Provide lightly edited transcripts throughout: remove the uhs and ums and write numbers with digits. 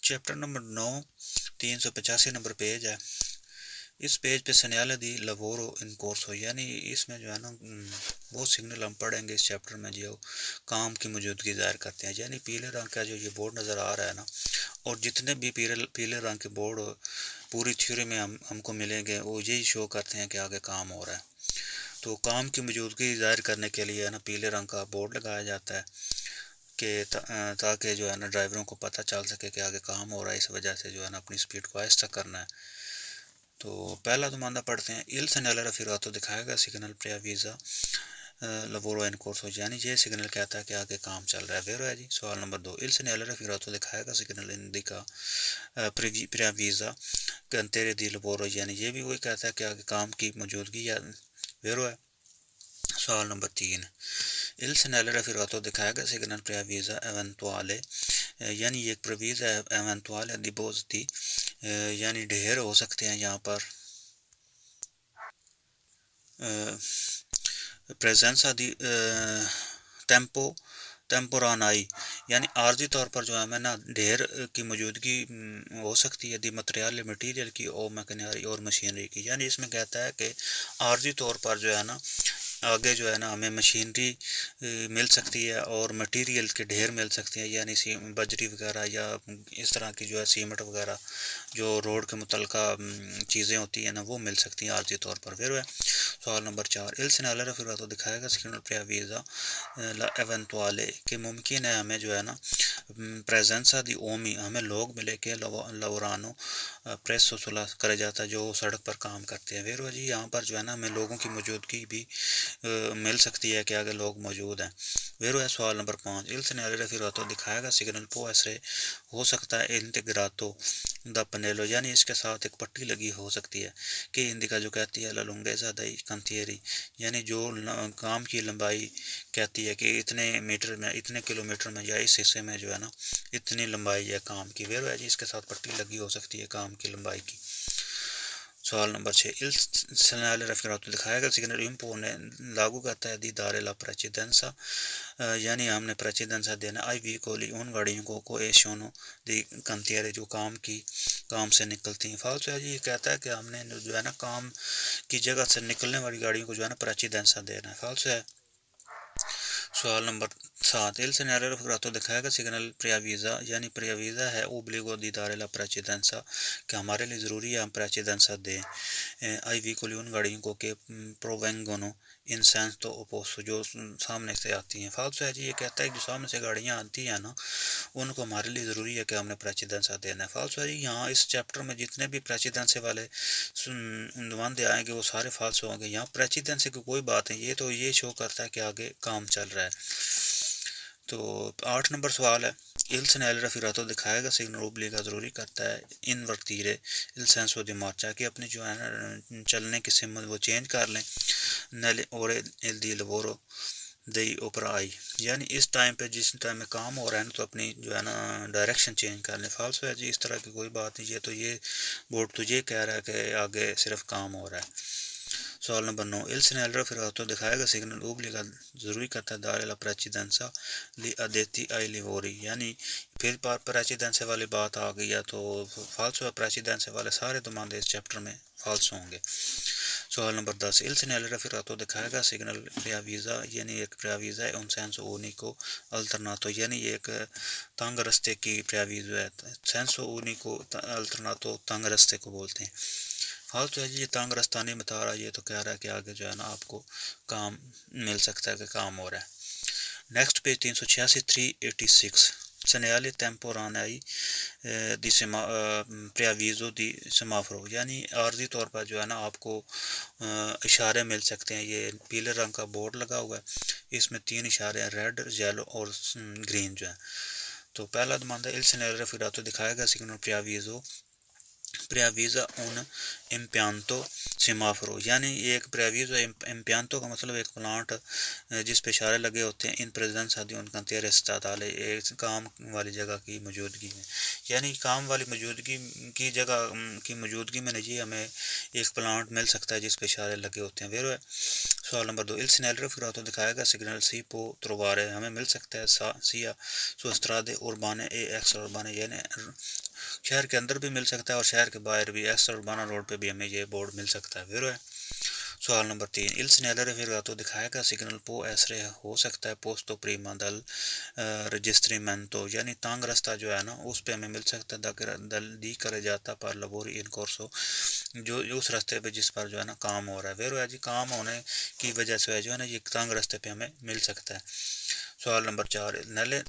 Chapter number 9 385 number page ہے. اس page پہ سنیالے دی لوورو ان کورسو، یعنی اس میں جو ہے نا وہ سگنل ہم پڑھیں گے اس چیپٹر میں جو کام کی موجودگی ظاہر کرتے ہیں. یعنی پیلے رنگ کا جو یہ بورڈ نظر آ رہا ہے نا، اور جتنے بھی پیلے رنگ کے بورڈ پوری تھیوری میں ہم کو ملیں گے وہ یہی شو کرتے ہیں کہ آگے کام ہو رہا ہے. تو کام کی موجودگی ظاہر کرنے کے لیے ہے نا پیلے رنگ کا بورڈ لگایا جاتا ہے کہ تاکہ جو ہے نا ڈرائیوروں کو پتہ چل سکے کہ آگے کام ہو رہا ہے. اس وجہ سے جو ہے نا اپنی سپیڈ کو آہستہ کرنا ہے. تو پہلا دماندہ پڑھتے ہیں. il segnale raffigurato دکھائے گا سگنل پریاویزا لوورو ان کورسو، یعنی یہ سگنل کہتا ہے کہ آگے کام چل رہا ہے. ویرو ہے جی. سوال نمبر 2 il segnale raffigurato دکھائے گا سگنل اندیکا پریاویزا کنتیرے دی لوورو، یعنی یہ بھی وہی کہتا ہے کہ آگے کام کی موجودگی یا ویرو ہے. سوال نمبر 3 il segnale raffigurato دکھائے گا سگنل پریاویزا ایونتوالے، یعنی یہ ایک پرویز ہے ایونتوالے دی بوزتی، یعنی ڈھیر ہو سکتے ہیں یہاں پر. پریزنسا دی ٹیمپورانائی، یعنی عارضی طور پر جو ہمیں نا ڈھیر کی موجودگی ہو سکتی ہے دی مٹیریل کی اور مکینری اور مشینری کی. یعنی اس میں کہتا ہے کہ عارضی طور پر جو ہے نا آگے جو ہے نا ہمیں مشینری مل سکتی ہے اور مٹیریل کے ڈھیر مل سکتے ہیں، یعنی بجری وغیرہ یا اس طرح کی جو ہے سیمنٹ وغیرہ جو روڈ کے متعلقہ چیزیں ہوتی ہیں نا وہ مل سکتی ہیں عارضی طور پر. ویرو ہے. سوال نمبر 4 il segnale raffigurato دکھائے گا سگنل پریاویزا ایونتوالے کہ ممکن ہے ہمیں جو ہے نا پریزنسا دی اومی ہمیں لوگ ملے کہ لورانو پریس وصولہ کرے جاتا ہے جو سڑک پر کام کرتے ہیں. ویرو جی. یہاں پر جو ہے نا ہمیں لوگوں کی موجودگی بھی مل سکتی ہے کہ آگے لوگ موجود ہیں. ویرو ہے. سوال نمبر 5 il segnale raffigurato دکھائے گا سگنل پو ایسرے ہو سکتا ہے انٹیگراتو دا پنیلو، یعنی اس کے ساتھ ایک پٹی لگی ہو سکتی ہے کہ اندیکا جو کہتی ہے لالونگیزا دائی کنتھیری، یعنی جو کام کی لمبائی کہتی ہے کہ اتنے میٹر میں اتنے کلو میٹر میں یا اس حصے میں جو ہے نا اتنی لمبائی ہے کام کی. ویرو ہے جی. اس کے ساتھ پٹی لگی ہو سکتی ہے کام کی لمبائی کی. سوال نمبر 6 il segnale raffigurato دکھائے گا سگنل امپو نے لاگو کرتا ہے دی دارے لا پریچیدنسا، یعنی ہم نے پریچیدنسا دینا آئی وی کولی ان گاڑیوں کو ایشونو دی کنتیرے جو کام سے نکلتی ہیں. فالسو ہے جی. یہ کہتا ہے کہ ہم نے جو ہے نا کام کی جگہ سے نکلنے والی گاڑیوں کو جو ہے نا پریچیدنسا دینا ہے. فالسو ہے. سوال نمبر 7 il segnale raffigurato دکھائے گا سگنل پریاویزا، یعنی پریاویزا ہے اوبلیگو دی دارے لا پریچیدنسا کہ ہمارے لیے ضروری ہے ہم پریچیدنسا دیں آئی وی کولی ان گاڑیوں کو کہ پروونگونو ان سینس تو اوپوسو جو سامنے سے آتی ہیں. فالسو ہے جی. یہ کہتا ہے کہ جو سامنے سے گاڑیاں آتی ہیں نا ان کو ہمارے لیے ضروری ہے کہ ہم نے پریچیدنسا دینا ہے. فالسو ہے جی. یہاں اس چیپٹر میں جتنے بھی پریچیدنسے والے نمائندے آئیں گے وہ سارے فالسو ہوں گے. یہاں پریچیدنسے کی کوئی بات نہیں، یہ تو یہ شو کرتا ہے کہ آگے کام چل رہا ہے. تو 8 نمبر سوال ہے. il segnale raffigurato دکھائے گا سگنل اوبلیگا ضروری کرتا ہے ان ورتیرے il senso di marcia کہ اپنی جو ہے نا چلنے کی سمت وہ چینج کر لیں nelle ore di lavoro دئی اوپر آئی، یعنی اس ٹائم پہ جس ٹائم میں کام ہو رہا ہے نا تو اپنی جو ہے نا ڈائریکشن چینج کر لیں. فالسو ہے جی. اس طرح کی کوئی بات نہیں. یہ تو یہ بورڈ تو یہ کہہ رہا ہے کہ آگے صرف کام ہو رہا ہے. سوال نمبر 9 il segnale raffigurato دکھائے گا سگنل اوبلیگا ضروری کرتا ہے دارے لا پریچیدنسا لی ادیتی آئی لیوری، یعنی پھر پریچیدنسے والی بات آ گئی ہے تو فالسو ہے. پریچیدنسے والے سارے دماندے اس چیپٹر میں فالسو ہوں گے. سوال نمبر 10 il segnale raffigurato دکھائے گا سگنل پریاویزا، یعنی ایک پریاویزا ہے ان سینسو اونیکو الٹرناتو، یعنی ایک تنگ رستے کی پریاویزا ہے. سینسو اونیکو الٹرناتو تنگ رستے کو بولتے ہیں. فالتو ہے جی. یہ تنگ رستہ نہیں بتا رہا، یہ تو کہہ رہا ہے کہ آگے جو ہے نا آپ کو کام مل سکتا ہے کہ کام ہو رہا ہے. نیکسٹ پیج 386 386 سنیالے ٹیمپورانائی دی پریاویزو دی سمافرو، یعنی عارضی طور پر جو ہے نا آپ کو اشارے مل سکتے ہیں. یہ پیلے رنگ کا بورڈ لگا ہوا ہے، اس میں 3 اشارے ہیں ریڈ یلو اور گرین جو ہے. تو پہلا دماندہ il segnale raffigurato دکھائے گا سگنل پریاویزا اون امپیانتو سیمافرو، یعنی ایک پریاویزا امپیانتو کا مطلب ایک پلانٹ جس پہ اشارے لگے ہوتے ہیں ان پریزنسا دی ان کنتیرے ستاتالے ایک کام والی جگہ کی موجودگی میں، یعنی کام والی موجودگی کی جگہ کی موجودگی میں نہیں ہمیں ایک پلانٹ مل سکتا ہے جس پہ اشارے لگے ہوتے ہیں. ویرو ہے. سوال نمبر 2 il segnale raffigurato دکھائے گا سگنل سی پو تروارے ہمیں مل سکتا ہے سیا سو استرادے اربانے اے ایکس اربانے، یعنی شہر کے اندر بھی مل سکتا ہے اور شہر کے باہر بھی ایسٹر اربانا روڈ پہ بھی ہمیں یہ بورڈ مل سکتا ہے. ویرو ہے. سوال نمبر 3 il segnale raffigurato دکھائے گا سگنل può essere ہو سکتا ہے posto prima dal registramento یعنی تانگ رستہ جو ہے نا اس پہ ہمیں مل سکتا ہے دی کرے جاتا پر lavori in corso جو اس راستے پہ جس پر جو ہے نا کام ہو رہا ہے. ویرو ہے جی کام ہونے کی وجہ سے جو ہے نا یہ تانگ راستے پہ ہمیں مل سکتا ہے. سوال نمبر 4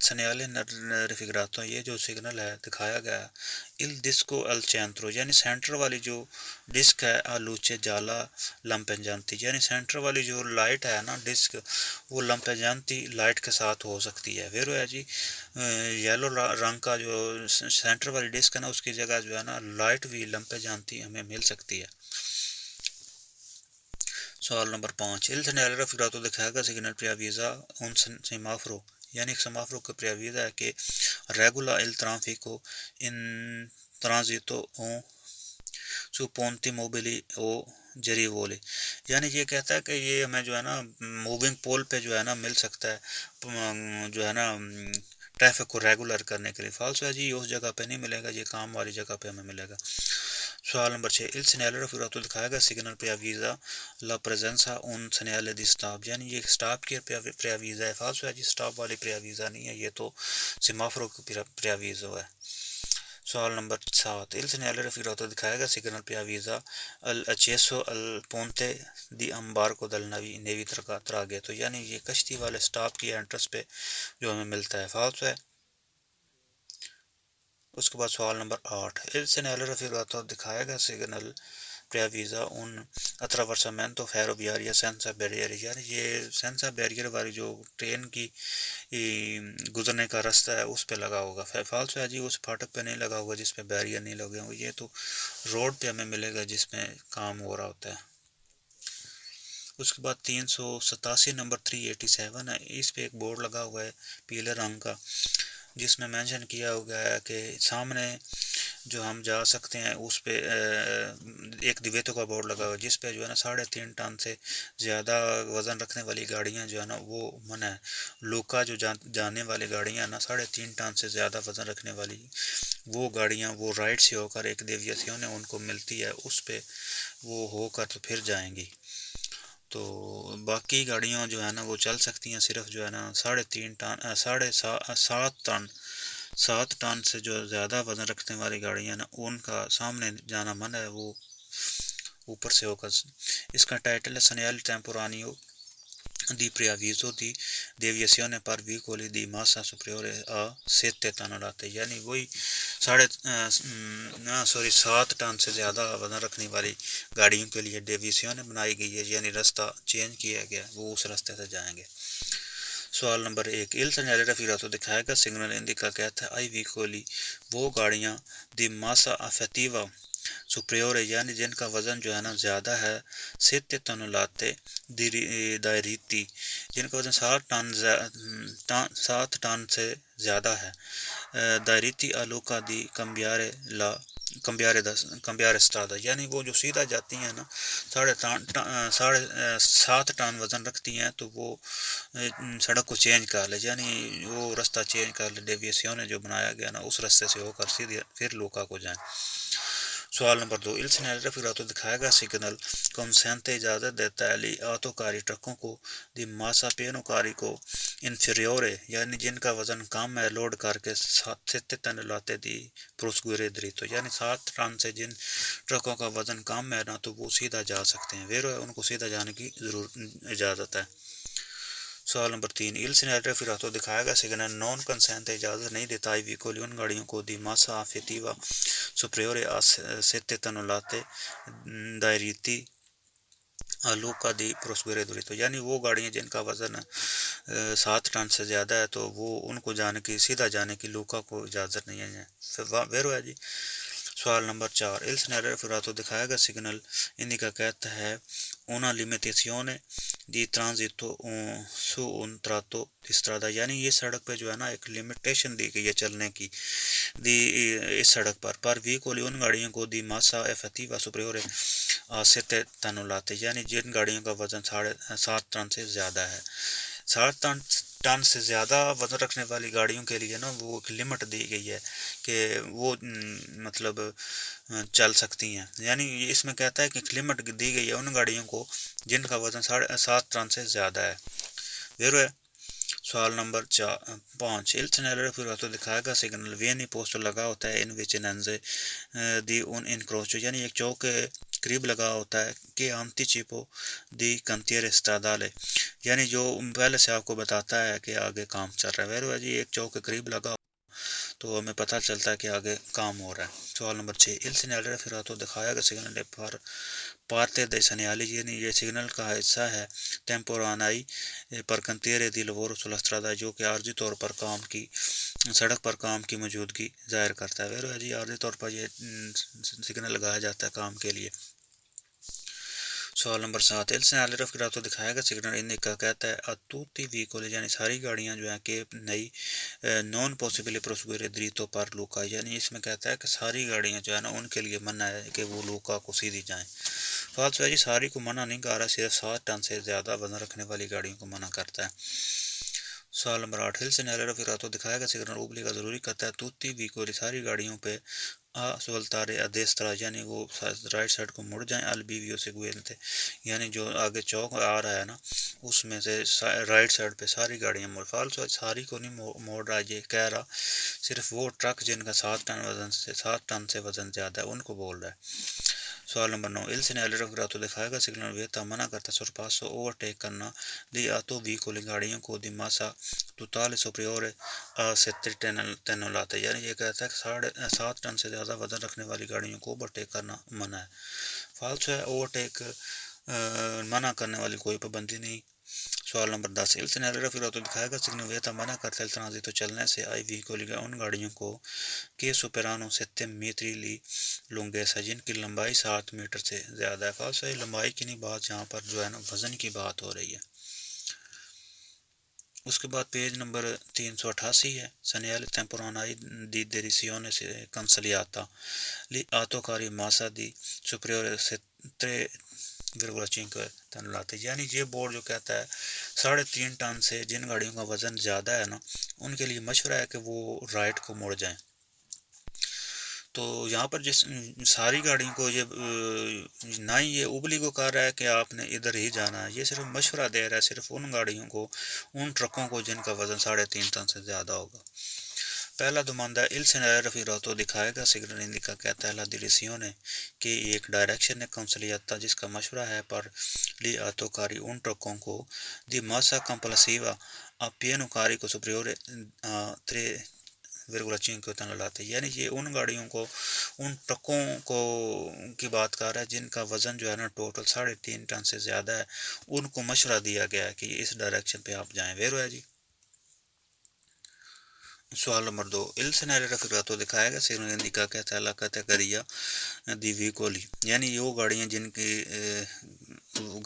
سنیالے ریفیگراتو یہ جو سگنل ہے دکھایا گیا il disco al centro یعنی سینٹر والی جو ڈسک ہے آلوچے جالا لمپنجانتی یعنی سینٹر والی جو لائٹ ہے نا ڈسک وہ لمپنجانتی لائٹ کے ساتھ ہو سکتی ہے. ویرو ہے جی یلو رنگ کا جو سینٹر والی ڈسک ہے نا اس کی جگہ جو ہے نا لائٹ بھی لمپنجانتی ہمیں مل سکتی ہے. سوال نمبر 5 il segnale raffigurato دکھائے گا سگنل preavvisa un semaforo یعنی ایک سمافرو کا preavvisa ہے کہ regola il traffico in transito su ponti mobili o جریوولے یعنی یہ کہتا ہے کہ یہ ہمیں جو ہے نا موونگ پول پہ جو ہے نا مل سکتا ہے جو ہے نا ٹریفک کو ریگولر کرنے کے لیے. فالس ہے جی اس جگہ پہ نہیں ملے گا یہ کام والی جگہ پہ ہمیں ملے گا. سوال نمبر 6 il segnale raffigurato دکھائے گا signal preavvisa la presenza un segnale di stop یعنی یہ سٹاپ کی preavvisa ہے. فالس ہے جی سٹاپ والی preavvisa نہیں ہے یہ تو سیمافورو کی preavvisa ہے. سوال نمبر 7 il segnale raffigurato دکھائے گا signal preavvisa l'accesso al ponte di imbarco dal nevi traghetto یعنی یہ کشتی والے سٹاپ کی انٹرس پہ جو ہمیں ملتا ہے. فالس ہے. اس کے بعد سوال نمبر 8 il segnale raffigurato دکھائے گا signal preavvisa un attraversamento ferroviario senza barriere یعنی یہ senza barriere والی جو ٹرین کی گزرنے کا راستہ ہے اس پہ لگا ہوگا. فالس ہے جی اس پھاٹک پہ نہیں لگا ہوگا جس پہ بیریئر نہیں لگے ہوں گے یہ تو روڈ پہ ہمیں ملے گا جس میں کام ہو رہا ہوتا ہے. اس کے بعد 387 نمبر 387 ہے اس پہ ایک بورڈ لگا ہوا ہے پیلے رنگ کا جس میں مینشن کیا ہوا ہے کہ سامنے جو ہم جا سکتے ہیں اس پہ ایک دیویتو کا بورڈ لگا ہوا ہے جس پہ جو ہے نا 3.5 ٹن سے زیادہ وزن رکھنے والی گاڑیاں جو ہے نا وہ منع ہے. لوکا جو جانے والی گاڑیاں نا 3.5 ٹن سے زیادہ وزن رکھنے والی وہ گاڑیاں وہ رائٹ سے ہو کر ایک دیویاسیون ان کو ملتی ہے اس پہ وہ ہو کر تو پھر جائیں گی. تو باقی گاڑیاں جو ہے نا وہ چل سکتی ہیں صرف جو ہے نا 3.5 ٹن 7 ٹن سے جو زیادہ وزن رکھنے والی گاڑیاں نا ان کا سامنے جانا منع ہے وہ اوپر سے ہو کر. اس کا ٹائٹل ہے سنیال ٹیمپورانیو di preavviso di deviazione per veicoli di massa superiore a 7 tonnellate یعنی وہی 7 ٹن سے زیادہ وزن رکھنے والی گاڑیوں کے لیے ڈیویشن بنائی گئی ہے یعنی راستہ چینج کیا گیا وہ اس راستے سے جائیں گے. سوال نمبر 1 il segnale raffigurato دکھائے گا سگنل انڈیکا کہتا ہے ai veicoli وہ گاڑیاں di massa effettiva superiore یعنی جن کا وزن جو ہے نا زیادہ ہے 7 tonnellate دائریتی جن کا وزن 7 ٹن سے زیادہ ہے دائریتی آلوکا دی کمبیارے سٹادا یعنی وہ جو سیدھا جاتی ہیں نا 7 ٹن وزن رکھتی ہیں تو وہ سڑک کو چینج کر لے یعنی وہ راستہ چینج کر لے ڈیویشن جو بنایا گیا نا اس راستے سے ہو کر سیدھے پھر لوکا کو جائیں. سوال نمبر 2 il segnale raffigurato دکھائے گا سگنل consente اجازت دیتا ہے لی آٹو کاری ٹرکوں کو دی ماسا پینو کاری کو انفیریورے یعنی جن کا وزن کم ہے لوڈ کر کے 7 ٹن لاتے دی پروسگورے دریتو یعنی 7 ٹن سے جن ٹرکوں کا وزن کم ہے نا تو وہ سیدھا جا سکتے ہیں. ویرو ہے ان کو سیدھا جانے کی اجازت ہے. سوال نمبر 3 il segnale raffigurato دکھائے گا سگنل نون کنسینٹ اجازت نہیں دیتا ہے ویکول ان گاڑیوں کو دی ماسا افیٹیوا superiore a 7 tonnellate دائریتی لوکا دی پروسگورے دریتو یعنی وہ گاڑیاں جن کا وزن 7 ٹن سے زیادہ ہے تو وہ ان کو جانے کی سیدھا جانے کی لوکا کو اجازت نہیں ہے. ویرو ہے جی. سوال نمبر 4 il segnale raffigurato دکھائے گا سگنل انڈیکا کہتا ہے una limitazione di transito su un tratto di strada یعنی یہ سڑک پہ جو ہے نا ایک لمیٹیشن دی گئی ہے چلنے کی اس سڑک پر ویکول ان گاڑیوں کو دی ماسا effettiva superiore a 7 tonnellate یعنی جن گاڑیوں کا وزن 7 ٹن سے زیادہ ہے. 7 ٹن سے زیادہ وزن رکھنے والی گاڑیوں کے لیے نا وہ ایک لمٹ دی گئی ہے کہ وہ مطلب چل سکتی ہیں. یعنی اس میں کہتا ہے کہ ایک لمٹ دی گئی ہے ان گاڑیوں کو جن کا وزن 7.5 ٹن سے زیادہ ہے. ویرو ہے. سوال نمبر 5. Il segnale raffigurato دکھائے گا سگنل وینی پوسٹ لگا ہوتا ہے ان وچننزے دی ان انکروچو یعنی ایک چوک کے قریب لگا ہوتا ہے کہ anticipo دی cantiere stradale یعنی جو پہلے سے آپ کو بتاتا ہے کہ آگے کام چل رہا ہے. ویرو ہے جی ایک چوک کے قریب لگا تو ہمیں پتہ چلتا ہے کہ آگے کام ہو رہا ہے. سوال نمبر 6. Il segnale raffigurato دکھایا گا سگنل پر پارتے دے سنیالی یعنی یہ سگنل کا حصہ ہے ٹیمپورانائی پر کنتیرے دی لوورو سلسٹرادا جو کہ عارضی طور پر سڑک پر کام کی موجودگی ظاہر کرتا ہے. ویرو ہے جی عارضی طور پر یہ سگنل لگایا جاتا ہے کام کے لیے. سوال نمبر 7. Il segnale raffigurato دکھایا گا سگنل ان کا کہتا ہے اتوتی ویکول یعنی ساری گاڑیاں جو ہیں کہ نئی نون پاسبل پروسیگورے دریتوں پر لوکا یعنی اس میں کہتا ہے کہ ساری گاڑیاں جو ہے نا ان کے لیے منع ہے کہ وہ لوکا کو سیدھی جائیں. فالسو ہے جی ساری کو منع نہیں کر رہا صرف 7 ٹن سے زیادہ وزن رکھنے والی گاڑیوں کو منع کرتا ہے. سوال نمبر 8. Il segnale raffigurato دکھایا گا سگنل اوبلی کا ضروری کرتا ہے توتی ویکول ساری گاڑیوں پہ سولتارے ادیسترا یعنی وہ رائٹ سائڈ کو مڑ جائیں البیویو سے گوینتے یعنی جو آگے چوک آ رہا ہے نا اس میں سے رائٹ سائڈ پہ ساری گاڑیاں موڑ. فالسو ساری کو نہیں موڑ رہا یہ کہہ رہا صرف وہ ٹرک جن کا 7 ٹن سے وزن زیادہ ہے ان کو بول رہا ہے. سوال نمبر 9. Il segnale raffigurato دکھائے گا سگنل ویتا منع کرتا سرپاسو اوورٹیک کرنا دی آتو ویکول گاڑیوں کو دی ماسا توتال سپریورے ستر ٹن لاتے یعنی یہ کہتا ہے کہ 7 ٹن سے زیادہ وزن رکھنے والی گاڑیوں کو اوورٹیک کرنا منع ہے. فالسو ہے اوورٹیک منع کرنے والی کوئی پابندی نہیں. سوال نمبر 10. Il segnale raffigurato دکھائے گا سگنل ویتا منع کرتا الترانزیتو چلنے سے آئی ویکول ان گاڑیوں کو کہ سپرانو 7 میٹری لی لونگیسا جن کی لمبائی 7 میٹر سے زیادہ ہے. فالسو ہے لمبائی کی نہیں بات یہاں پر جو ہے نا وزن کی بات ہو رہی ہے. اس کے بعد پیج نمبر 388 ہے سنیال ٹیمپورانائی دی دیریسیونے سے کنسلیاتا لی آتو کاری ماسا دی سپریور سے 3,5 ٹن لاتے یعنی یہ بورڈ جو کہتا ہے 3.5 ٹن سے جن گاڑیوں کا وزن زیادہ ہے نا ان کے لیے مشورہ ہے کہ وہ رائٹ کو مڑ جائیں. تو یہاں پر جس ساری گاڑیوں کو یہ نہ ہی یہ ابلی کو کہہ رہا ہے کہ آپ نے ادھر ہی جانا ہے یہ صرف مشورہ دے رہا ہے صرف ان گاڑیوں کو ان ٹرکوں کو جن کا وزن 3.5 ٹن سے زیادہ ہوگا. پہلا دماندہ Il segnale raffigurato دکھائے گا سگنل انڈیکا کہتا ہے لا ڈیریسیونے کہ ایک ڈائریکشن ہے کنسلیاتا جس کا مشورہ ہے پر لی آتو کاری ان ٹرکوں کو دی ماسا کمپلسیوا اپینو کاری کو سپریورے 3,5 ٹن لاتے یعنی یہ ان گاڑیوں کو ان ٹرکوں کو کی بات کر رہا ہے جن کا وزن جو ہے نا ٹوٹل 3.5 ٹن سے زیادہ ہے ان کو مشورہ دیا گیا ہے کہ اس ڈائریکشن پہ آپ جائیں. ویرو ہے جی. سوال نمبر 2. Il segnale raffigurato دکھائے گا سگنل انڈیکا کہتا ہے لا کیٹیگریا دی ویکولی یعنی وہ گاڑیاں جن کی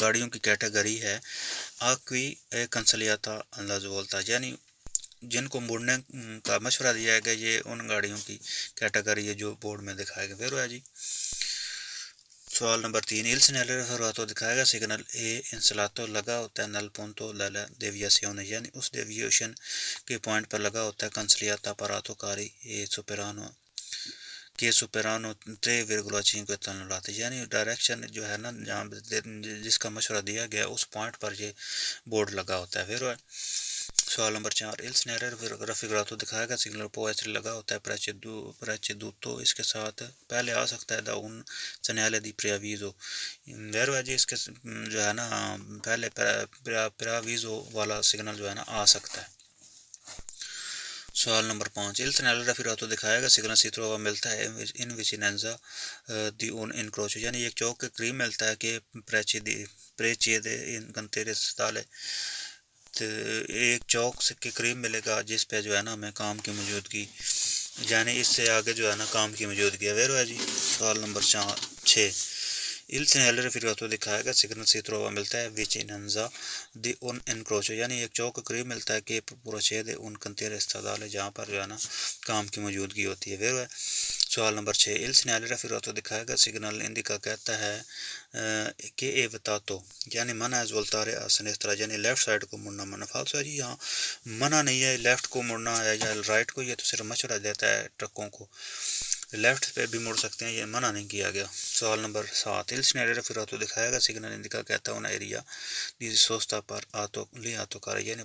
گاڑیوں کی کیٹیگری ہے آکوی کنسلیاتا لازولتا یعنی جن کو مڑنے کا مشورہ دیا گیا یہ ان گاڑیوں کی کیٹیگری ہے جو بورڈ میں دکھائے گا. ویرو ہے جی. سوال نمبر 3. Il segnale raffigurato دکھائے گا سگنل اے انسلاتو لگا ہوتا ہے نل پونتو لالا دیویاسیون یعنی اس ڈیویشن کے پوائنٹ پر لگا ہوتا ہے کنسلیاتا پراتو کاری سپرانو کہ سپرانو 3,5 ٹن لاتے یعنی ڈائریکشن جو ہے نا جہاں جس کا مشورہ دیا گیا اس پوائنٹ پر یہ بورڈ لگا ہوتا ہے. ویرو ہے. سوال نمبر 4. Il segnale raffigurato دکھائے گا سگنل پو ایسے لگا ہوتا ہے پریچیدوتو اس کے ساتھ پہلے آ سکتا ہے دا ان سنیالے دی پریاویزو. ویرو ہے جی اس کے جو ہے نا پہلے پریاویزو والا سگنل جو ہے نا آ سکتا ہے. سوال نمبر 5. Il segnale raffigurato دکھائے گا سگنل سی تروا ملتا ہے ان وچیننزا دی اون انکروچ یعنی ایک چوک کے قریب ملتا ہے کہ پریچیدے ان کنتیرے ستالے ایک چوک کے قریب ملے گا جس پہ جو ہے نا ہمیں کام کی موجودگی یعنی اس سے آگے جو ہے نا کام کی موجودگی ہے. ویرو ہے جی. سوال نمبر 6. Il segnale raffigurato دکھائے گا سگنل سی تروا ملتا ہے وچیننزا دی اون انکروچ یعنی ایک چوک کے قریب ملتا ہے کہ پروچیدے ان کنتیرے استعدال ہے جہاں پر جو ہے نا کام کی موجودگی ہوتی ہے. ویرو ہے. سوال نمبر 6 il segnale raffigurato دکھائے گا سگنل انڈیکا کہتا ہے کہ اے بتاتو یعنی منع ہے voltare a sinistra یعنی لیفٹ سائڈ کو مڑنا منع فالسو ہے جی یہاں منع نہیں ہے لیفٹ کو مڑنا ہے یا رائٹ کو، یہ تو صرف مشورہ دیتا ہے ٹرکوں کو، لیفٹ پہ بھی مڑ سکتے ہیں، یہ منع نہیں کیا گیا۔ سوال نمبر 7 il segnale raffigurato دکھائے گا سگنل انڈیکا کہتا ہے ایریا دی سوستا پر آتو لی آتو کار یعنی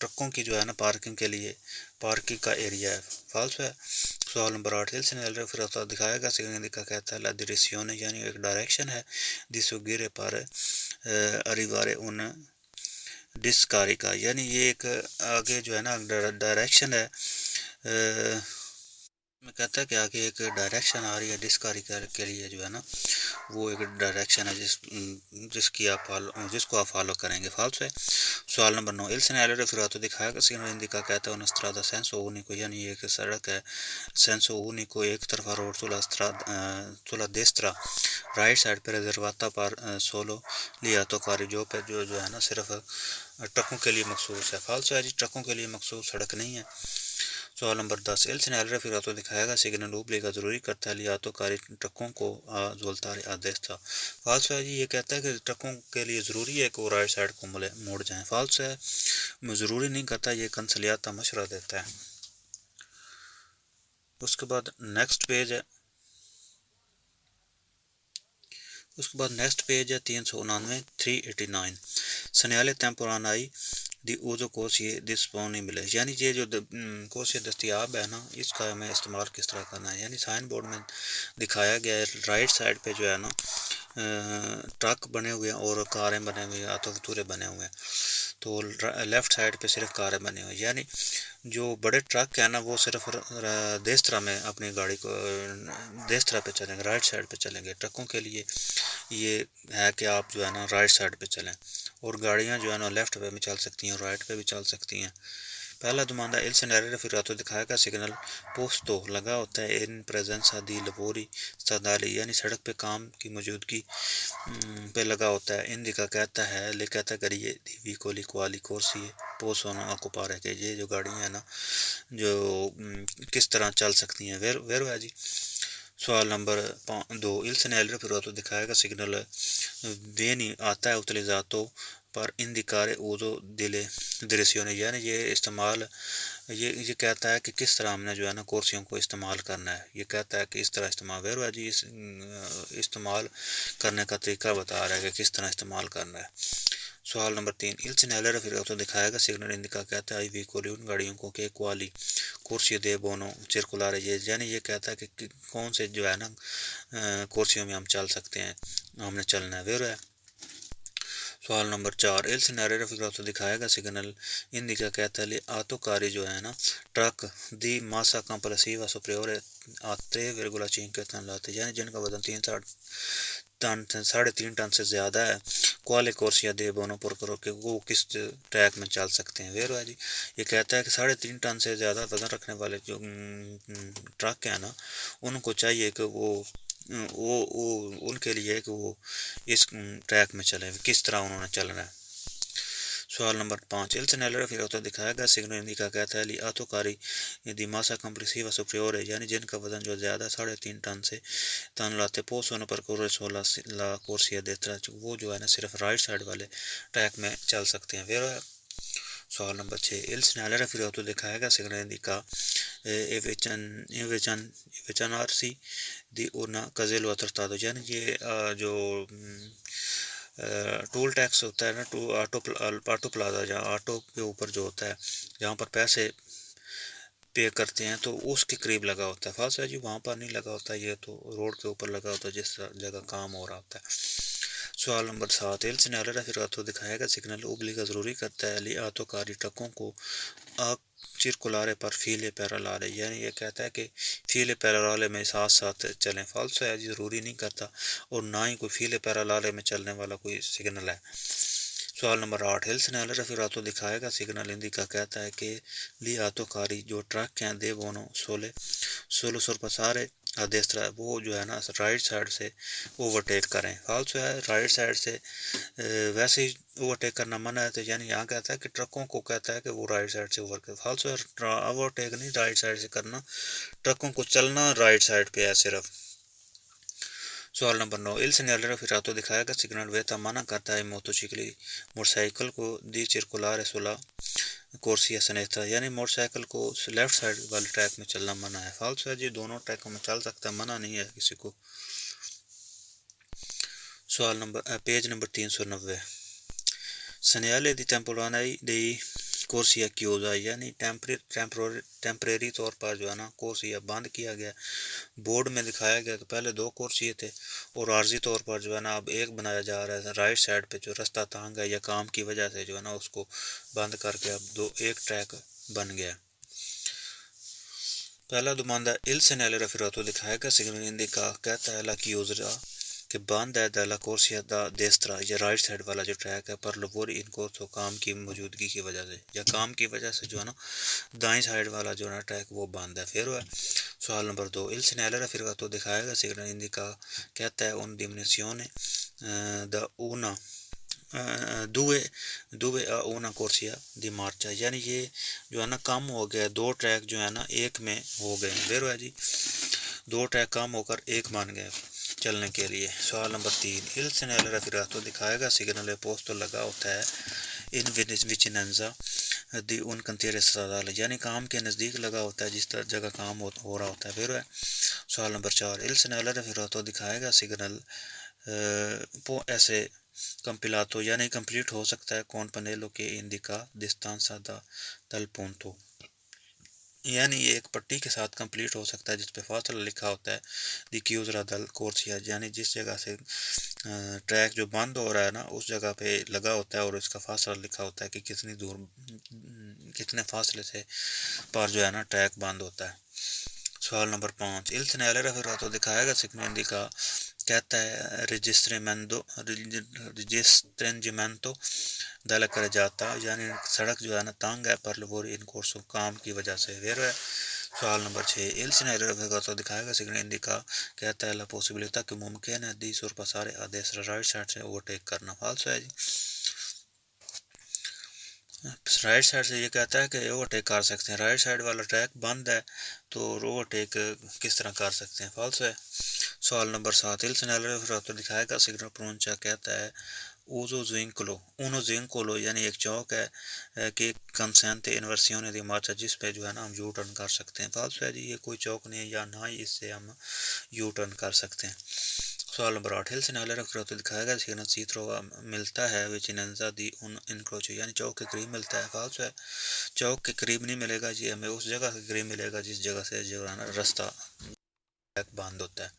ٹرکوں کی جو ہے نا پارکنگ کے لیے پارکنگ کا ایریا ہے، فالس ہے۔ سوال نمبر 8 il segnale raffigurato دکھائے گا سگنل انڈیکا کہتا ہے لا direzione یعنی ایک ڈائریکشن ہے دی سوگیرے پر arrivare un discarica یعنی یہ ایک آگے جو ہے نا ڈائریکشن ہے، میں کہتا ہے کہ آگے ایک ڈائریکشن آ رہی ہے ڈسکاریکر کے لیے جو ہے نا وہ ایک ڈائریکشن ہے جس کو آپ فالو کریں گے، فالس ہے۔ سوال نمبر 9 il segnale raffigurato دکھائے گا سگنل انڈیکا کہتا ہے una strada senso unico یعنی ایک سڑک ہے senso unico ایک طرفہ road sulla destra right side پہ ریزرواتہ پر سولو لیا تو کاری جو ہے نا صرف ٹرکوں کے لیے مخصوص ہے، فالس ہے جی، ٹرکوں کے لیے مخصوص سڑک نہیں ہے۔ سوال نمبر 10 il segnale raffigurato دکھائے گا سگنل اوبلیگا ضروری کرتا ہے لیاتو کاری ٹرکوں کو زولتارے آدیستا، فالس ہے جی، یہ کہتا ہے کہ ٹرکوں کے لیے ضروری ہے کہ وہ رائٹ سائڈ کو موڑ جائیں، فالس ہے، ضروری نہیں کرتا، یہ کنسلیاتا مشورہ دیتا ہے۔ اس کے بعد نیکسٹ پیج ہے 399 389 سنیالے ٹیمپورانائی دی اوزو کوسیے ڈسپونیبل یعنی یہ جو کوسیے دستیاب ہے نا اس کا ہمیں استعمال کس طرح کرنا ہے، یعنی سائن بورڈ میں دکھایا گیا ہے رائٹ سائڈ پہ جو ہے نا ٹرک بنے ہوئے ہیں اور کاریں بنے ہوئے ہیں، آٹو وتورے بنے ہوئے ہیں، تو لیفٹ سائڈ پہ صرف کاریں بنے ہوئے ہیں، یعنی جو بڑے ٹرک ہیں نا وہ صرف دیسترا میں اپنی گاڑی کو دیسترا پہ چلیں گے، رائٹ سائڈ پہ چلیں گے، ٹرکوں کے لیے یہ ہے کہ آپ جو ہے نا رائٹ سائڈ پہ چلیں، اور گاڑیاں جو ہے نا لیفٹ پہ بھی چل سکتی ہیں اور رائٹ پہ بھی چل سکتی ہیں۔ پہلا دماندہ il segnale raffigurato دکھائے گا سگنل پوسٹو لگا ہوتا ہے ان پریزنسا دی لبوری stradali یعنی سڑک پہ کام کی موجودگی پہ لگا ہوتا ہے، انڈیکا کہتا ہے لکھتا کریے دی ویکولی کوالی کورسی پوسونا آکوپارے کہ یہ جو گاڑیاں ہیں نا جو کس طرح چل سکتی ہیں، ویرو ہے جی۔ سوال نمبر 2 il segnale raffigurato دکھائے گا سگنل وینی آتا ہے اتلیزاتو پر اندیکارے اوزو ڈریسیون یعنی یہ استعمال یہ کہتا ہے کہ کس طرح ہم نے جو ہے نا کورسیوں کو استعمال کرنا ہے، یہ کہتا ہے کہ اس طرح استعمال ویرو ہے جی، استعمال کرنے کا طریقہ بتا رہا ہے کہ کس طرح استعمال کرنا ہے۔ سوال نمبر 3 il segnale raffigurato دکھائے گا سگنل انڈیکا کہتا ہے ویکولی ان گاڑیوں کو کہ کوالی کورسی دے بونو چرکولارے یعنی یہ کہتا ہے کہ کون سے جو ہے نا کورسیوں میں ہم چل سکتے ہیں، ہم نے چلنا ہے، ویرو ہے۔ سوال نمبر 4 il segnale raffigurato دکھائے گا سگنل انڈیکا کہتا ہے آتو کاری جو ہے نا ٹرک دی ماسا کمپلسیوا سپریورے 3,5 ٹن لاتے یعنی جن کا وزن 3.5 ٹن سے زیادہ ہے، کوالے کورسیا دے بونو پر کرو کہ وہ کس ٹریک میں چل سکتے ہیں، ویرو ہے جی، یہ کہتا ہے کہ 3.5 ٹن سے زیادہ وزن رکھنے والے جو ٹرک ہیں نا ان کو چاہیے کہ وہ ان کے لیے کہ وہ اس ٹریک میں چلیں، کس طرح انہوں نے چلنا ہے۔ سوال نمبر 5 il segnale raffigurato دکھائے گا سگنل انڈیکا کہتا ہے آتو کاری دی ماسا کمپلیسیوا سپریورے یعنی جن کا وزن جو زیادہ 3.5 ٹن سے لاتے پوسونا پر کورے 16 لا کورسیا دیتا وہ جو ہے نا صرف رائٹ سائڈ والے ٹریک میں چل سکتے ہیں، ویرو ہے۔ سوال نمبر 6 il segnale raffigurato دکھائے گا سگنل انڈیکا ایویچنارسی دی اونا کزیلو اترتادو یعنی یہ جو ٹول ٹیکس ہوتا ہے نا آٹو پلازا جہاں آٹو کے اوپر جو ہوتا ہے جہاں پر پیسے پے کرتے ہیں تو اس کے قریب لگا ہوتا ہے، فالس ہے جی، وہاں پر نہیں لگا ہوتا، یہ تو روڈ کے اوپر لگا ہوتا ہے جس جگہ کام ہو رہا ہوتا ہے۔ سوال نمبر 7 il segnale raffigurato دکھائے گا سگنل اوبلیگا ضروری کرتا ہے آتو کاری ٹرکوں کو چرکولارے پر فیلے پیرالارے یعنی یہ کہتا ہے کہ فیلے پیرالارے میں ساتھ ساتھ چلیں، فالس ہے جی، ضروری نہیں کرتا اور نہ ہی کوئی فیلے پیرالارے میں چلنے والا کوئی سگنل ہے۔ سوال نمبر 8 il segnale raffigurato دکھائے گا سگنل انڈیکا کہتا ہے کہ آتو کاری جو ٹرک ہیں دے بونو سولو سرپسارے آدیسترا وہ جو ہے نا رائٹ سائڈ سے اوورٹیک کریں. فالسو ہے رائٹ سائڈ سے ویسے ہی اوورٹیک کرنا منع ہے. تو یعنی یہاں کہتا ہے کہ ٹرکوں کو کہتا ہے کہ وہ رائٹ سائڈ سے فالسو ہے اوورٹیک نہیں رائٹ سائڈ سے کرنا. ٹرکوں کو چلنا رائٹ سائڈ پہ ہے صرف. سوال نمبر 9 il segnale raffigurato دکھایا گا سگنل ویتا منع کرتا ہے موٹر سائیکل کو دی circolare sulla corsia sinistra یعنی موٹر سائیکل کو لیفٹ سائڈ والے ٹریک میں چلنا منع ہے. فالسو ہے جی دونوں ٹریکوں میں چل سکتا ہے منع نہیں ہے کسی کو. سوال number page number 390 segnale di temporanei dei کورسیا کیوزا یعنی ٹیمپریری طور پر جو ہے نا کورسیا بند کیا گیا. بورڈ میں دکھایا گیا کہ پہلے 2 کورسیے تھے اور عارضی طور پر جو ہے نا اب ایک بنایا جا رہا ہے رائٹ سائڈ پہ جو رستہ تانگ ہے یا کام کی وجہ سے جو ہے نا اس کو بند کر کے اب ایک ٹریک بن گیا. پہلا domanda il segnale raffigurato دکھایا گیا سگنل انڈیکا کہتا ہے لا کیوزا کہ بند ہے دلا کورسیا دا دیسترا یا رائٹ سائڈ والا جو ٹریک ہے پر لوور ان کورسو کام کی موجودگی کی وجہ سے یا کام کی وجہ سے جو ہے نا دائیں سائڈ والا جو ہے نا ٹریک وہ بند ہے. پھر ہے سوال نمبر 2 il segnale raffigurato دکھائے گا سگنل انڈیکا کہتا ہے ان dimensione دا اونا دوے اونا کورسیا دی مارچا یعنی یہ جو ہے نا کم ہو گیا 2 ٹریک جو ہے نا ایک میں ہو گئے. پھر ہے جی 2 ٹریک کم ہو کر ایک مان گئے چلنے کے لیے. سوال نمبر 3 il segnale raffigurato دکھائے گا سگنل پوسٹو لگا ہوتا ہے ان وچننزا دی ان کنتیرے ستادال یعنی کام کے نزدیک لگا ہوتا ہے جس جگہ کام ہو رہا ہوتا ہے. پھر ہے سوال نمبر 4 il segnale raffigurato دکھائے گا سگنل ایسے کمپلاتو یعنی کمپلیٹ ہو سکتا ہے کون پنیلو کے انڈیکا ڈسٹانسا دا دل پونتو یعنی یہ ایک پٹی کے ساتھ کمپلیٹ ہو سکتا ہے جس پہ فاصلہ لکھا ہوتا ہے دی کیوزرا دل کورسیا یعنی جس جگہ سے ٹریک جو بند ہو رہا ہے نا اس جگہ پہ لگا ہوتا ہے اور اس کا فاصلہ لکھا ہوتا ہے کہ کتنی دور کتنے فاصلے سے پر جو ہے نا ٹریک بند ہوتا ہے. سوال نمبر 5 il segnale raffigurato دکھائے گا سگنل انڈیکا کہتا ہے رجسٹرنجمنٹو دل کر جاتا یعنی سڑک جو ہے نا تانگ ہے پر لوور ان کورسوں کام کی وجہ سے. پھر ہے سوال نمبر 6 il segnale raffigurato دکھائے گا سگنل انڈیکا کہتا ہے لا پوسیبلٹا کہ ممکن ہے دی سورپاسارے آدیسرا رائٹ سائڈ سے اوورٹیک کرنا. فالسو ہے جی رائٹ سائڈ سے یہ کہتا ہے کہ اوورٹیک کر سکتے ہیں رائٹ سائڈ والا ٹریک بند ہے تو اوورٹیک کس طرح کر سکتے ہیں. فالسو ہے. سوال نمبر 7 il segnale raffigurato دکھائے گا سگنل پرونچا کہتا ہے اونو زینکولو یعنی ایک چوک ہے کہ کنسینتے انورسیون دی مارچا جس پہ جو ہے نا ہم یو ٹرن کر سکتے ہیں. فالسو ہے جی یہ کوئی چوک نہیں ہے یا نہ ہی اس سے ہم یو ٹرن کر سکتے ہیں. سوال نمبر 8 il segnale raffigurato دکھائے گا سگنل سیترو ملتا ہے وچننزا دی انکروچو یعنی چوک کے قریب ملتا ہے. فالسو ہے چوک کے قریب نہیں ملے گا جی ہمیں اس جگہ کے قریب ملے گا جس جگہ سے جو ہے نا رستہ بند ہوتا ہے.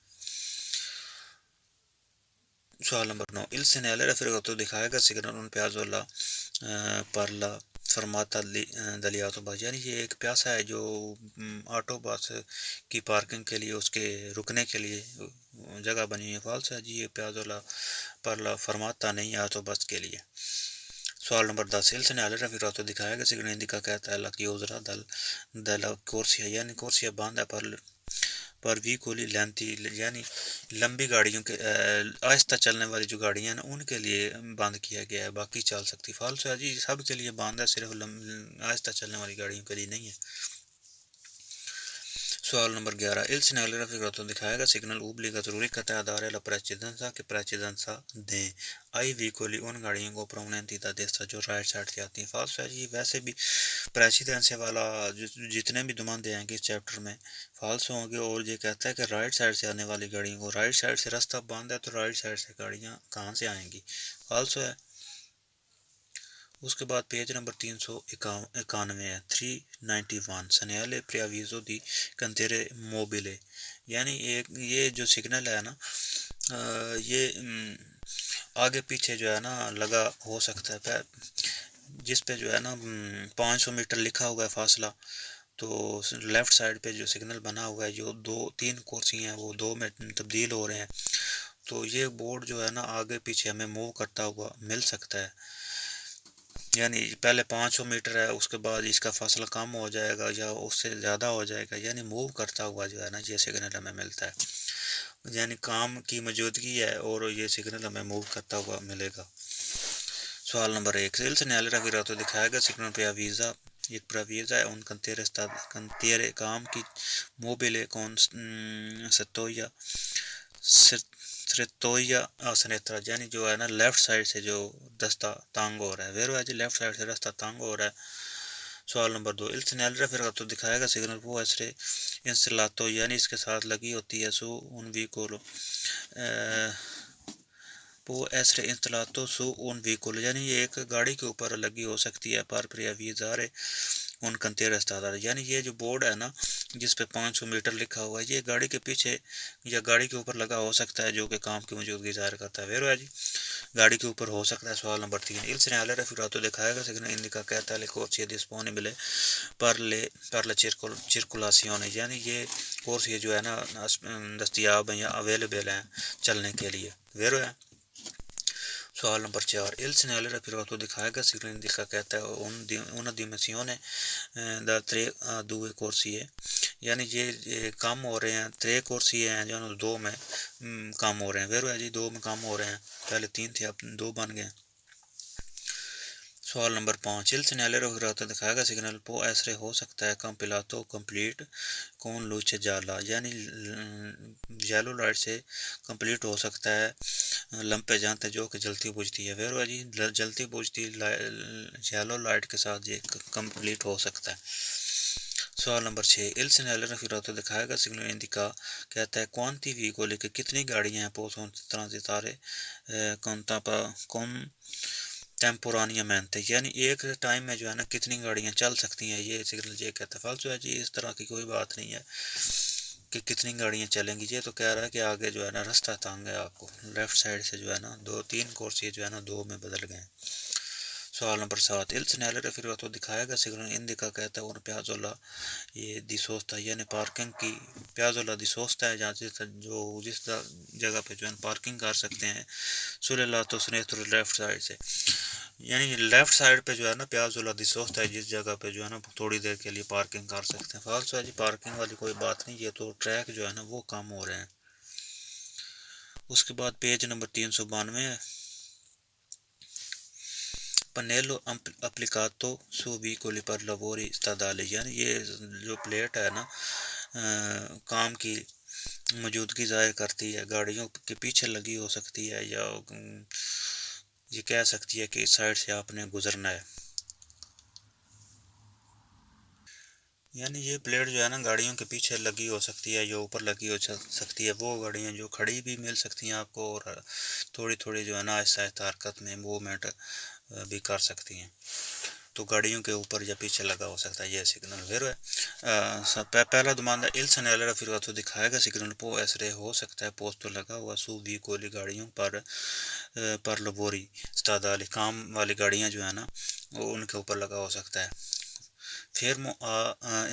سوال نمبر 9 il segnale raffigurato دکھائے گا سگنل ان پیازولا پر لا فرماتا دلیاتو بس یعنی یہ ایک پیاسا ہے جو آٹو بس کی پارکنگ کے لیے اس کے رکنے کے لیے جگہ بنی ہے. فالس ہے جی یہ پیازولا پر لا فرماتا نہیں ہے آٹو بس کے لیے. سوال نمبر 10 il segnale raffigurato دکھائے گا سگنل انڈیکا کہتا ہے لا کیوزرا دل کورسیا یعنی کورسیا باندھ ہے پر ویکولی لینتی یعنی لمبی گاڑیوں کے آہستہ چلنے والی جو گاڑیاں ہیں ان کے لیے بند کیا گیا ہے باقی چل سکتی. فالسو ہے جی سب کے لیے بند ہے صرف آہستہ چلنے والی گاڑیوں کے لیے نہیں ہے. سوال نمبر 11 il segnale raffigurato دکھائے گا سگنل اوبلیگا ضروری قطع دار لا پریچیدنسا کہ پریچیدنسا دیں آئی ویکولی ان گاڑیوں کو پرومننٹی دا دیستا جو رائٹ سائڈ سے آتی ہیں. فالسو ہے جی ویسے بھی پریچیدنسے والا جتنے بھی دماندے آئیں گے اس چیپٹر میں فالسو ہوں گے اور یہ کہتا ہے کہ رائٹ سائڈ سے آنے والی گاڑیوں کو رائٹ سائڈ سے راستہ بند ہے تو رائٹ سائڈ سے گاڑیاں کہاں سے آئیں گی. فالسو ہے. اس کے بعد پیج نمبر 391 ہے 391 سنیالے پریاویزو دی کنتیرے موبلے یعنی یہ جو سگنل ہے نا یہ آگے پیچھے جو ہے نا لگا ہو سکتا ہے جس پہ جو ہے نا 500 میٹر لکھا ہوا ہے فاصلہ تو لیفٹ سائڈ پہ جو سگنل بنا ہوا ہے جو 2-3 کورسی ہیں وہ 2 میں تبدیل ہو رہے ہیں تو یہ بورڈ جو ہے نا آگے پیچھے ہمیں موو کرتا ہوا مل سکتا ہے. یعنی پہلے 500 میٹر ہے، اس کے بعد اس کا فاصلہ کم ہو جائے گا یا اس سے زیادہ ہو جائے گا، یعنی موو کرتا ہوا جو ہے نا یہ سگنل ہمیں ملتا ہے، یعنی کام کی موجودگی ہے اور یہ سگنل ہمیں موو کرتا ہوا ملے گا۔ سوال نمبر 1، il segnale raffigurato دکھایا گیا سگنل پہ avvisa ایک پراویزا ہے un cantiere کام کی موبile con strettoia a sinistra، یعنی جو ہے نا لیفٹ سائڈ سے جو دستہ تانگ ہو رہا ہے، ویرو ہے جی لیفٹ سائڈ سے رستہ تانگ ہو رہا ہے۔ سوال نمبر 2، il segnale raffigurato دکھائے گا سگنل può essere installato، یعنی اس کے ساتھ لگی ہوتی ہے su un veicolo può essere installato su un veicolo، یعنی یہ ایک گاڑی کے اوپر لگی ہو سکتی ہے پر preavvisare un cantiere stradale، یعنی یہ جو بورڈ ہے نا جس پہ 500 میٹر لکھا ہوا ہے یہ گاڑی کے پیچھے یا گاڑی کے اوپر لگا ہو سکتا ہے جو کہ کام کی موجودگی ظاہر کرتا ہے، ویرو ہے جی گاڑی کے اوپر ہو سکتا ہے۔ سوال نمبر 3، il segnale raffigurato دکھائے گا سگنل indica کہتا ہے le corsie disponibile per la circolazione، یعنی یہ کورس جو ہے نا دستیاب ہیں یا اویلیبل ہیں چلنے کے لیے، ویرو ہے۔ سوال نمبر 4، il segnale raffigurato دکھائے گا سگنل indica کہتا ہے una dimensione da 3 a 2 corsie، یعنی یہ کام ہو رہے ہیں 3 corsie ہیں جو 2 میں کام ہو رہے ہیں، ویرو ہے جی 2 میں کام ہو رہے ہیں، پہلے 3 تھے اب 2 بن گئے۔ سوال نمبر 5، il segnale raffigurato دکھائے گا سگنل può essere ہو سکتا ہے compilato complete con luce gialla، یعنی یلو لائٹ سے کمپلیٹ ہو سکتا ہے لمپے جانتے جو کہ جلتی بجھتی ہے، ویرو جی جلتی بجھتی یلو لائٹ کے ساتھ یہ کمپلیٹ ہو سکتا ہے۔ سوال نمبر 6، il segnale raffigurato دکھائے گا سگنل indica کہتا ہے quanti veicoli کہ کتنی گاڑیاں ہیں possono transitare contemporaneamente، یعنی ایک ٹائم میں جو ہے نا کتنی گاڑیاں چل سکتی ہیں، یہ سگنل یہ کہتا ہے۔ فالتو ہے جی اس طرح کی کوئی بات نہیں ہے کہ کتنی گاڑیاں چلیں گی، یہ تو کہہ رہا ہے کہ آگے جو ہے نا رستہ تانگ ہے، آپ کو لیفٹ سائڈ سے جو ہے نا 3 کورسی جو ہے نا 2 میں بدل گئے ہیں۔ سوال نمبر 7، il segnale raffigurato دکھائے گا سگنل indica کہتا ہے اور piazzola یہ di sosta، یعنی پارکنگ کی piazzola di sosta ہے جہاں جس جگہ پہ جو ہے پارکنگ کر سکتے ہیں sulle lato sinistro left side سے، یعنی لیفٹ سائڈ پہ جو ہے نا piazzola di sosta ہے جس جگہ پہ جو ہے نا تھوڑی دیر کے لیے پارکنگ کر سکتے ہیں۔ فالتو ہے جی پارکنگ والی کوئی بات نہیں، یہ تو ٹریک جو ہے نا وہ کم ہو رہے ہیں۔ اس کے بعد پیج نمبر 392 ہے پنیلو اپلیکاتو سو ویکولی پر lavori stradali، یعنی یہ جو پلیٹ ہے نا کام کی موجودگی ظاہر کرتی ہے، گاڑیوں کے پیچھے لگی ہو سکتی ہے یا یہ کہہ سکتی ہے کہ اس سائڈ سے آپ نے گزرنا ہے، یعنی یہ پلیٹ جو ہے نا گاڑیوں کے پیچھے لگی ہو سکتی ہے یا اوپر لگی ہو سکتی ہے، وہ گاڑیاں جو کھڑی بھی مل سکتی ہیں آپ کو اور تھوڑی تھوڑی جو ہے نا آہستہ آہستہ حرکت میں موومنٹ بھی کر سکتی ہیں، تو گاڑیوں کے اوپر یا پیچھے لگا ہو سکتا ہے یہ سگنل، ویرو ہے۔ پہلا دماندہ il segnale raffigurato دکھائے گا سگنل può essere ہو سکتا ہے posto لگا ہوا su veicoli گاڑیوں پر lavori stradali کام والی گاڑیاں جو ہے نا وہ ان کے اوپر لگا ہو سکتا ہے۔ fermo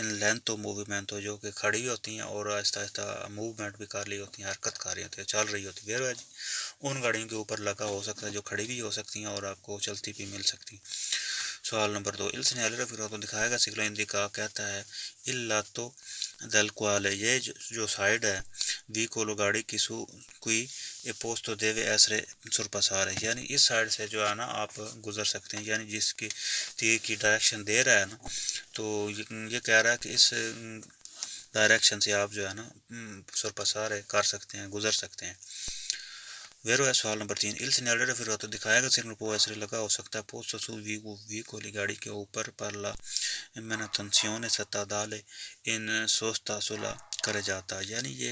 in lento movimento جو کہ کھڑی ہوتی ہیں اور آہستہ آہستہ موومنٹ بھی کر رہی ہوتی ہیں، حرکت کر رہی ہوتی ہیں، چل رہی ہوتی ہے، ویرو ہے جی ان گاڑیوں کے اوپر لگا ہو سکتا ہے جو کھڑی بھی ہو سکتی ہیں اور آپ کو چلتی بھی مل سکتی۔ سوال نمبر 2، il segnale raffigurato دکھائے گا سگنل indica کہتا ہے il lato del quale یہ جو سائڈ ہے veicolo گاڑی کی کوئی posto deve essere sorpassare، یعنی اس سائڈ سے جو ہے نا آپ گزر سکتے ہیں، یعنی جس کی تیر کی ڈائریکشن دے رہا ہے نا تو یہ کہہ رہا ہے کہ اس ڈائریکشن سے آپ جو ہے نا sorpassare کر سکتے ہیں، گزر سکتے ہیں، ویرو ہے۔ سوال نمبر 3، il segnale raffigurato دکھائے گا سگنل può essere لگا ہو سکتا ہے posto su veicoli گاڑی کے اوپر per la manutenzione stradale in sosta sulla carreggiata، یعنی یہ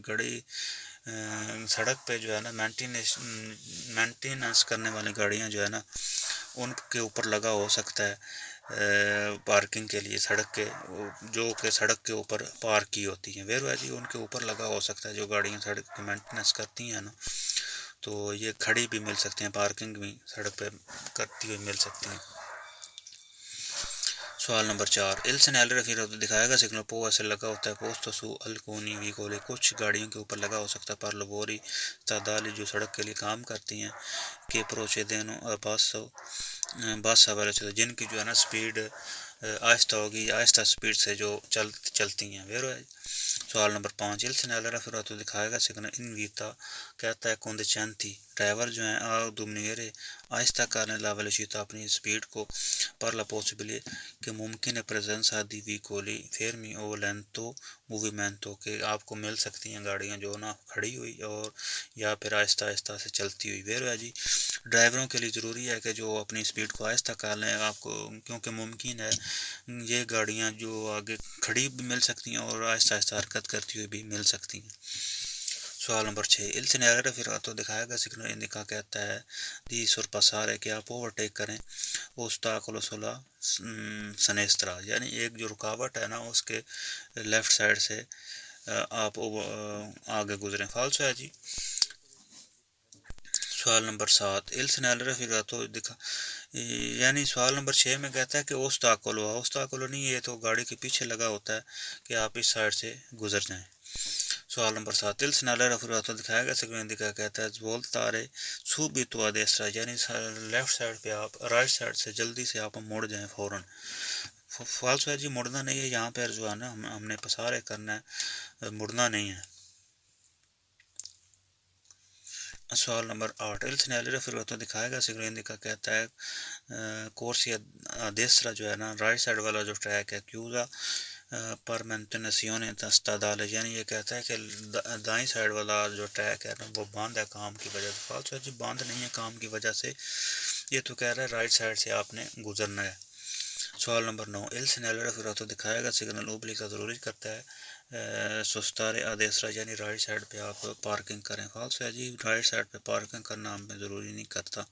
گاڑی سڑک پہ جو ہے نا مینٹیننس کرنے والی گاڑیاں جو ہے نا ان کے اوپر لگا ہو سکتا ہے پارکنگ کے لیے، سڑک کے جو کہ سڑک کے اوپر پارک کی ہوتی ہیں، ویرو ہے جی ان کے اوپر لگا ہو سکتا ہے جو گاڑیاں سڑک کی مینٹیننس کرتی ہیں نا تو یہ کھڑی بھی مل سکتی ہیں، پارکنگ بھی سڑک پہ کرتی ہوئی مل سکتی ہیں۔ سوال نمبر 4، il segnale raffigurato دکھائے گا سگنل può essere لگا ہوتا ہے posto su alcuni veicoli کچھ گاڑیوں کے اوپر لگا ہو سکتا ہے per lavori stradali جو سڑک کے لیے کام کرتی ہیں کہ procedono a passo بس والے چلتے جن کی جو ہے نا سپیڈ آہستہ ہوگی، آہستہ سپیڈ سے جو چلتی ہیں ویرو ہے۔ سوال نمبر 5 il segnale raffigurato دکھائے گا سگنل ان ویتا کہتا ہے conducenti ڈرائیور جو ہیں دومنیرے آہستہ کرنے لا velocità اپنی سپیڈ کو پر لا possibile کہ ممکن ہے presenza di veicoli fermi o lento movimento کہ آپ کو مل سکتی ہیں گاڑیاں جو نا کھڑی ہوئی اور یا پھر آہستہ آہستہ سے چلتی ہوئی ویرو ہے جی۔ ڈرائیوروں کے لیے ضروری ہے کہ جو اپنی سپیڈ کو آہستہ کر لیں آپ کو، کیونکہ ممکن ہے یہ گاڑیاں جو آگے کھڑی بھی مل سکتی ہیں اور آہستہ آہستہ حرکت کرتی ہوئی بھی مل سکتی ہیں۔ سوال نمبر 6 il segnale raffigurato دکھائے گا سگنل انڈیکا کہتا ہے دی sorpassare کہ آپ اوور ٹیک کریں ostacolo sulla sinistra یعنی ایک جو رکاوٹ ہے نا اس کے لیفٹ سائڈ سے آپ آگے گزریں، فالسو ہے جی۔ سوال نمبر 7 il segnale raffigurato دکھا یعنی سوال نمبر 6 میں کہتا ہے کہ ostacolo نہیں، یہ تو گاڑی کے پیچھے لگا ہوتا ہے کہ آپ اس سائڈ سے گزر جائیں۔ سوال نمبر 7 il segnale raffigurato دکھائے گا سگنل انڈیکا کہتا ہے svoltare subito a destra یعنی لیفٹ سائڈ پہ آپ رائٹ سائڈ سے جلدی سے آپ مڑ جائیں فوراً، فالسو ہے جی، مڑنا نہیں ہے یہاں پہ جو ہے نا ہم نے پسارے کرنا ہے، مڑنا نہیں ہے۔ سوال نمبر 8 il segnale raffigurato دکھائے گا سگنل انڈیکا کہتا ہے کورسیا دیسرا جو ہے نا رائٹ سائڈ والا جو ٹریک ہے کیوزا پر مینٹینسیون stradale یعنی یہ کہتا ہے کہ دائیں سائڈ والا جو ٹریک ہے نا وہ بند ہے کام کی وجہ سے، فالسو جی بند نہیں ہے کام کی وجہ سے، یہ تو کہہ رہا ہے رائٹ سائڈ سے آپ نے گزرنا ہے۔ سوال نمبر 9 il segnale raffigurato دکھائے گا سگنل اوبلی کا ضروری کرتا ہے سستارے آدیسرا یعنی رائٹ سائڈ پہ آپ پارکنگ کریں، فالسو ہے جی، رائٹ سائڈ پہ پارکنگ کرنا ہمیں ضروری نہیں کرتا۔